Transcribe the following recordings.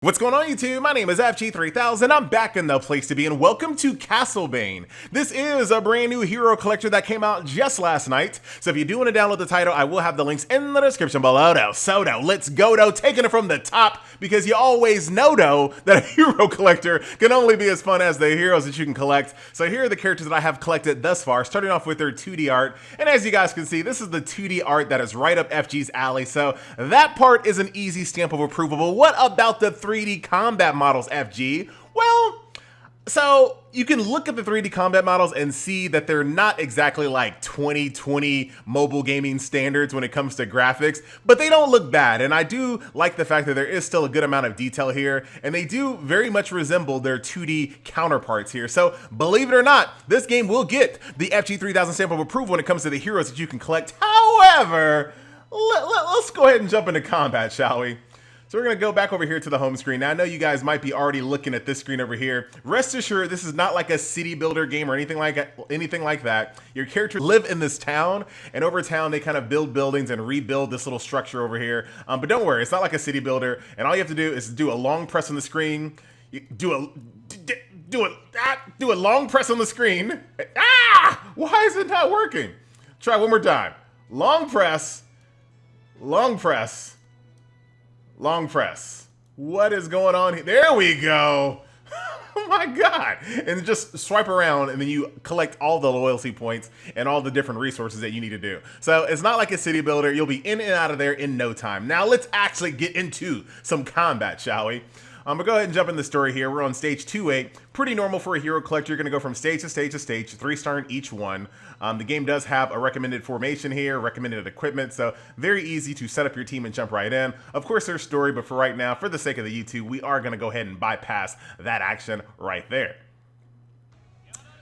What's going on YouTube? My name is FG3000. I'm back in the place to be and welcome to Bane. This is a brand new hero collector that came out just last night. So if you do want to download the title, I will have the links in the description below. Let's go taking it from the top because you always know that a hero collector can only be as fun as the heroes that you can collect. So here are the characters that I have collected thus far, starting off with their 2D art. And as you guys can see, this is the 2D art that is right up FG's alley. So that part is an easy stamp of approval. But what about the 3D combat models, FG? Well, so you can look at the 3D combat models and see that they're not exactly like 2020 mobile gaming standards when it comes to graphics, but they don't look bad. And I do like the fact that there is still a good amount of detail here, and they do very much resemble their 2D counterparts here. So believe it or not, this game will get the FG3000 stamp of approval when it comes to the heroes that you can collect. However, let's go ahead and jump into combat, shall we? So we're going to go back over here to the home screen. Now I know you guys might be already looking at this screen over here. Rest assured, this is not like a city builder game or anything like that. Your characters live in this town, and over town they kind of build buildings and rebuild this little structure over here. But don't worry, it's not like a city builder, and all you have to do is do a long press on the screen. You do a long press on the screen. Why is it not working? Try one more time. Long press, long press. Long press. What is going on here? There we go. Oh my God. And just swipe around and then you collect all the loyalty points and all the different resources that you need to do. So it's not like a city builder. You'll be in and out of there in no time. Now let's actually get into some combat, shall we? But go ahead and jump in the story here. We're on stage 2-8. Pretty normal for a hero collector. You're going to go from stage to stage to stage, 3-star in each one. The game does have a recommended formation here, recommended equipment, so very easy to set up your team and jump right in. Of course, there's story, but for right now, for the sake of the YouTube, we are going to go ahead and bypass that action right there.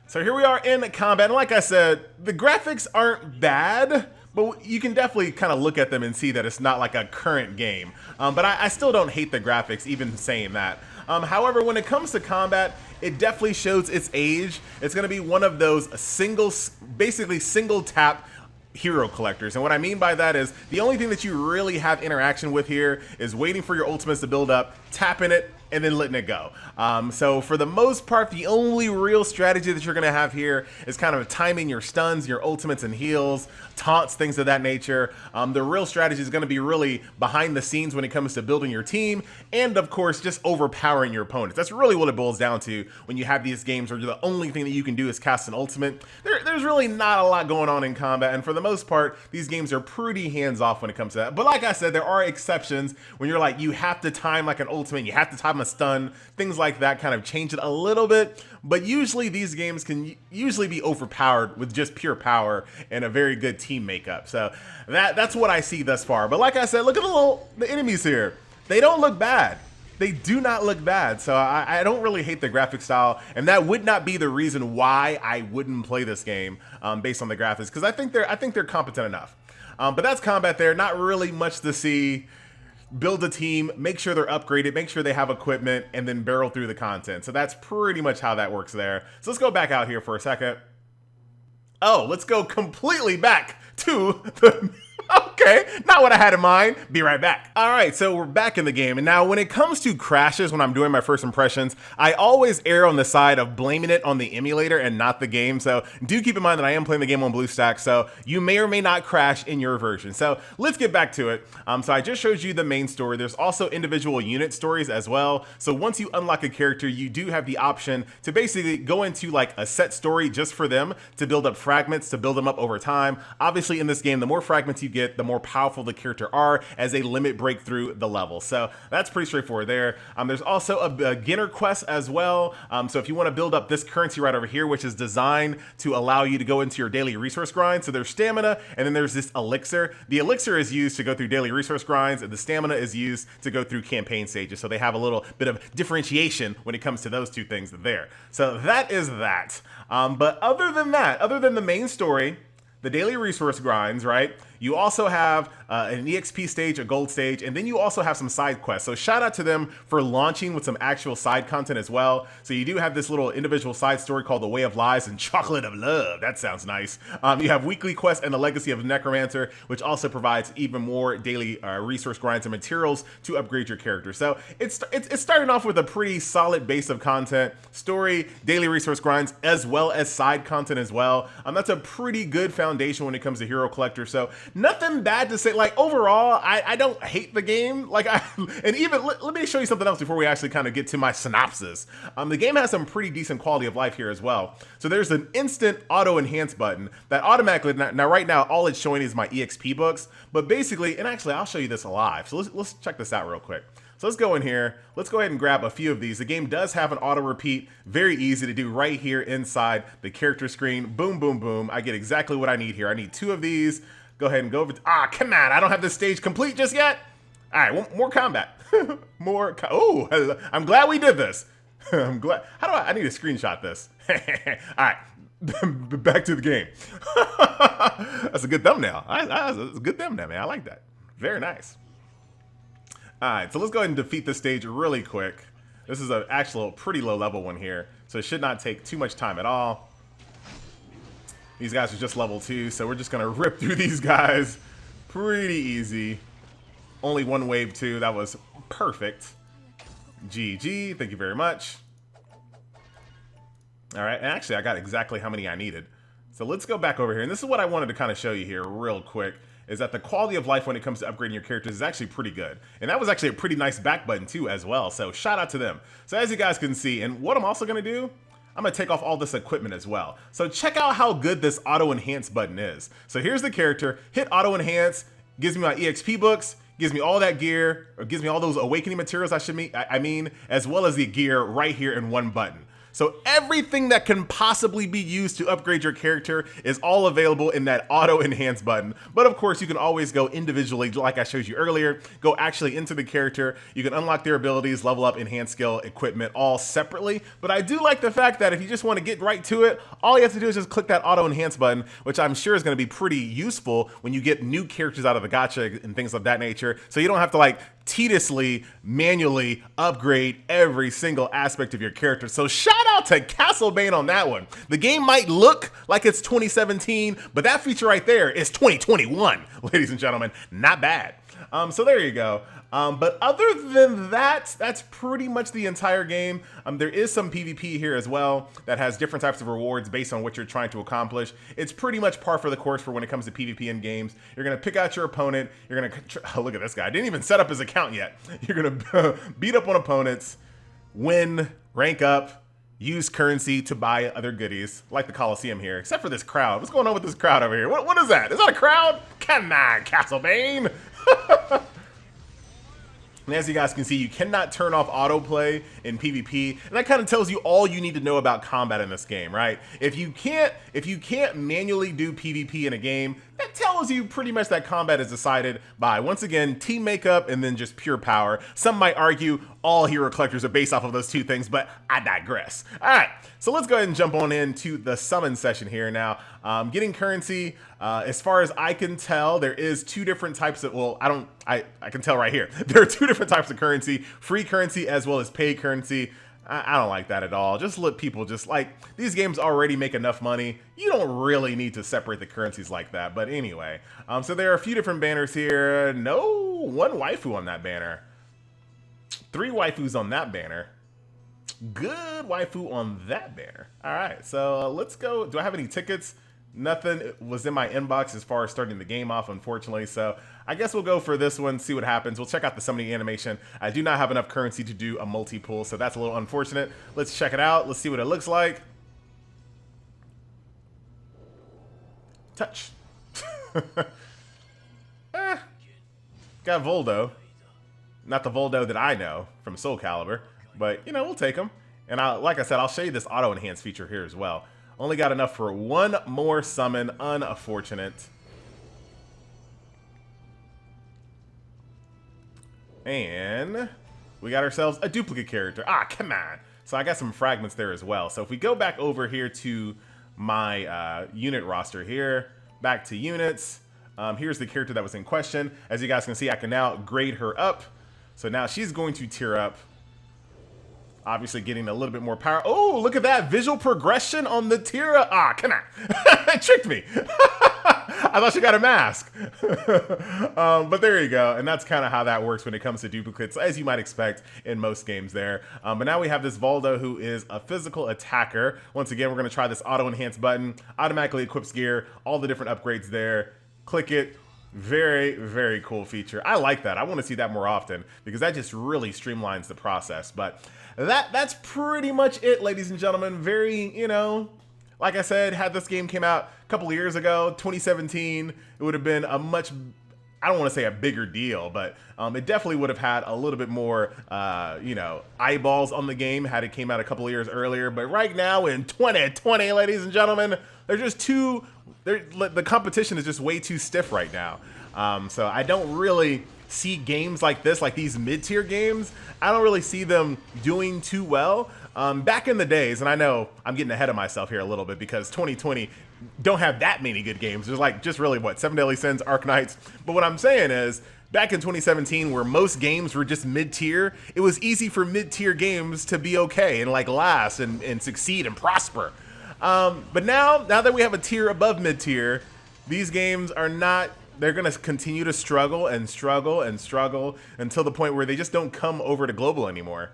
So here we are in combat, and like I said, the graphics aren't bad, but you can definitely kind of look at them and see that it's not like a current game. But I still don't hate the graphics, even saying that. However, when it comes to combat, it definitely shows its age. It's going to be one of those basically single tap hero collectors. And what I mean by that is the only thing that you really have interaction with here is waiting for your ultimates to build up, tapping it, and then letting it go. So for the most part, the only real strategy that you're going to have here is kind of timing your stuns, your ultimates and heals, taunts, things of that nature. The real strategy is going to be really behind the scenes when it comes to building your team and, of course, just overpowering your opponents. That's really what it boils down to when you have these games where the only thing that you can do is cast an ultimate. There's really not a lot going on in combat, and for the most part, these games are pretty hands-off when it comes to that. But like I said, there are exceptions when you're like, you have to time like an ultimate, you have to time a stun, things like that kind of change it a little bit, but usually these games can usually be overpowered with just pure power and a very good team makeup. So that's what I see thus far. But like I said, look at the enemies here. They don't look bad. They do not look bad. So I don't really hate the graphic style, and that would not be the reason why I wouldn't play this game based on the graphics, because I think they're competent enough. But that's combat there. Not really much to see. Build a team, make sure they're upgraded, make sure they have equipment, and then barrel through the content. So that's pretty much how that works there. So let's go back out here for a second. Oh, let's go completely back to the... Okay, not what I had in mind. Be right back. All right, so we're back in the game. And now when it comes to crashes, when I'm doing my first impressions, I always err on the side of blaming it on the emulator and not the game. So do keep in mind that I am playing the game on BlueStack, so you may or may not crash in your version. So let's get back to it. So I just showed you the main story. There's also individual unit stories as well. So once you unlock a character, you do have the option to basically go into like a set story just for them to build up fragments, to build them up over time. Obviously in this game, the more fragments you get, the more powerful the character are as they limit break through the level. So that's pretty straightforward there. There's also a beginner quest as well. So if you want to build up this currency right over here, which is designed to allow you to go into your daily resource grind. So there's stamina, and then there's this elixir. The elixir is used to go through daily resource grinds, and the stamina is used to go through campaign stages. So they have a little bit of differentiation when it comes to those two things there. So that is that. But other than that, other than the main story, the daily resource grinds, right? You also have an EXP stage, a gold stage, and then you also have some side quests. So shout out to them for launching with some actual side content as well. So you do have this little individual side story called The Way of Lies and Chocolate of Love. That sounds nice. You have weekly quests and the Legacy of Necromancer, which also provides even more daily resource grinds and materials to upgrade your character. So it's starting off with a pretty solid base of content, story, daily resource grinds, as well as side content as well. That's a pretty good foundation when it comes to Hero Collector. So nothing bad to say. Like overall, I don't hate the game. And even let me show you something else before we actually kind of get to my synopsis. The game has some pretty decent quality of life here as well. So there's an instant auto enhance button that automatically, now right now all it's showing is my EXP books, but basically, and actually I'll show you this live. So let's check this out real quick. So let's go in here. Let's go ahead and grab a few of these. The game does have an auto repeat. Very easy to do right here inside the character screen. Boom, boom, boom. I get exactly what I need here. I need 2 of these. Go ahead and go over. Come on. I don't have this stage complete just yet. All right, more combat. Oh, I'm glad we did this. I'm glad. I need to screenshot this. All right, back to the game. That's a good thumbnail. That's a good thumbnail, man. I like that. Very nice. All right, so let's go ahead and defeat this stage really quick. This is an actual pretty low level one here, so it should not take too much time at all. These guys are just level 2, so we're just gonna rip through these guys pretty easy. Only 1 wave too, that was perfect. GG, thank you very much. All right, and actually I got exactly how many I needed. So let's go back over here, and this is what I wanted to kind of show you here real quick, is that the quality of life when it comes to upgrading your characters is actually pretty good. And that was actually a pretty nice back button too as well, so shout out to them. So as you guys can see, and what I'm also gonna do, I'm gonna take off all this equipment as well. So check out how good this auto enhance button is. So here's the character, hit auto enhance, gives me my EXP books, gives me all that gear, or gives me all those awakening materials I mean, as well as the gear right here in one button. So everything that can possibly be used to upgrade your character is all available in that auto enhance button. But of course, you can always go individually, like I showed you earlier, go actually into the character. You can unlock their abilities, level up, enhance skill, equipment, all separately. But I do like the fact that if you just want to get right to it, all you have to do is just click that auto enhance button, which I'm sure is going to be pretty useful when you get new characters out of the gacha and things of that nature. So you don't have to like tediously, manually upgrade every single aspect of your character. So shout out to Bane on that one. The game might look like it's 2017, but that feature right there is 2021, ladies and gentlemen. Not bad. So there you go. But other than that, that's pretty much the entire game. There is some PvP here as well that has different types of rewards based on what you're trying to accomplish. It's pretty much par for the course for when it comes to PvP in games. You're going to pick out your opponent. You're going to, oh, look at this guy. I didn't even set up his account yet. You're going to beat up on opponents, win, rank up, use currency to buy other goodies, like the Colosseum here, except for this crowd. What's going on with this crowd over here? What is that? Is that a crowd? Come on, Bane. And as you guys can see, you cannot turn off autoplay in PvP, and that kind of tells you all you need to know about combat in this game, right? If you can't manually do PvP in a game, that tells you pretty much that combat is decided by, once again, team makeup and then just pure power. Some might argue all hero collectors are based off of those two things, but I digress. All right, so let's go ahead and jump on into the summon session here now. Getting currency, as far as I can tell, there is 2 different types of, well, I can tell right here. There are 2 different types of currency, free currency as well as paid currency. I don't like that at all. Just let people these games already make enough money. You don't really need to separate the currencies like that. But anyway, so there are a few different banners here. No, 1 waifu on that banner. 3 waifus on that banner. Good waifu on that banner. All right, so let's go. Do I have any tickets? Nothing was in my inbox as far as starting the game off, unfortunately. So I guess we'll go for this one, see what happens. We'll check out the summoning animation. I do not have enough currency to do a multi-pool, so that's a little unfortunate. Let's check it out. Let's see what it looks like. Touch. Got Voldo. Not the Voldo that I know from Soul Calibur, but, you know, we'll take them. And like I said, I'll show you this auto-enhance feature here as well. Only got enough for 1 more summon. Unfortunate. And we got ourselves a duplicate character. Come on. So I got some fragments there as well. So if we go back over here to my unit roster here, back to units, Here's the character that was in question. As you guys can see, I can now grade her up. So now she's going to tier up. Obviously getting a little bit more power. Oh, look at that visual progression on the tier. Ah, come on. It tricked me. I thought she got a mask. But there you go. And that's kind of how that works when it comes to duplicates, as you might expect in most games there. But now we have this Voldo, who is a physical attacker. Once again, we're going to try this auto enhance button. Automatically equips gear, all the different upgrades there. Click it. Very, very cool feature. I like that. I want to see that more often because that just really streamlines the process. But that's pretty much it, ladies and gentlemen. Very, you know, like I said, had this game came out a couple of years ago, 2017, it would have been a much, I don't want to say a bigger deal, but it definitely would have had a little bit more, you know, eyeballs on the game had it came out a couple of years earlier. But right now in 2020, ladies and gentlemen, they're just too, the competition is just way too stiff right now. So I don't really see games like this, like these mid-tier games, I don't really see them doing too well. Back in the days, and I know I'm getting ahead of myself here a little bit because 2020 don't have that many good games. There's like just really what, 7 Deadly Sins, Arknights. But what I'm saying is, back in 2017, where most games were just mid-tier, it was easy for mid-tier games to be okay and like last and succeed and prosper. But now that we have a tier above mid-tier, these games are not, they're going to continue to struggle and struggle and struggle until the point where they just don't come over to global anymore.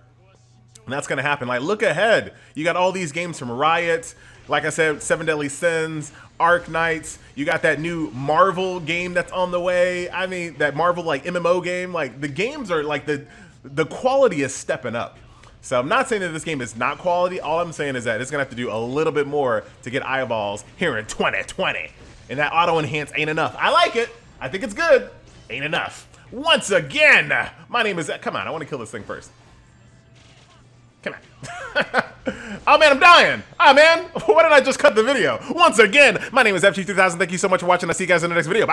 And that's going to happen. Like, look ahead. You got all these games from Riot. Like I said, 7 Deadly Sins, Arknights. You got that new Marvel game that's on the way. I mean, that Marvel, like, MMO game. Like, the games are, like, the quality is stepping up. So I'm not saying that this game is not quality. All I'm saying is that it's going to have to do a little bit more to get eyeballs here in 2020. And that auto enhance ain't enough. I like it. I think it's good. Ain't enough. Once again, my name is... Come on, I want to kill this thing first. Come on. Oh man, I'm dying. Oh man, why did I just cut the video? Once again, my name is FG2000. Thank you so much for watching. I'll see you guys in the next video. Bye.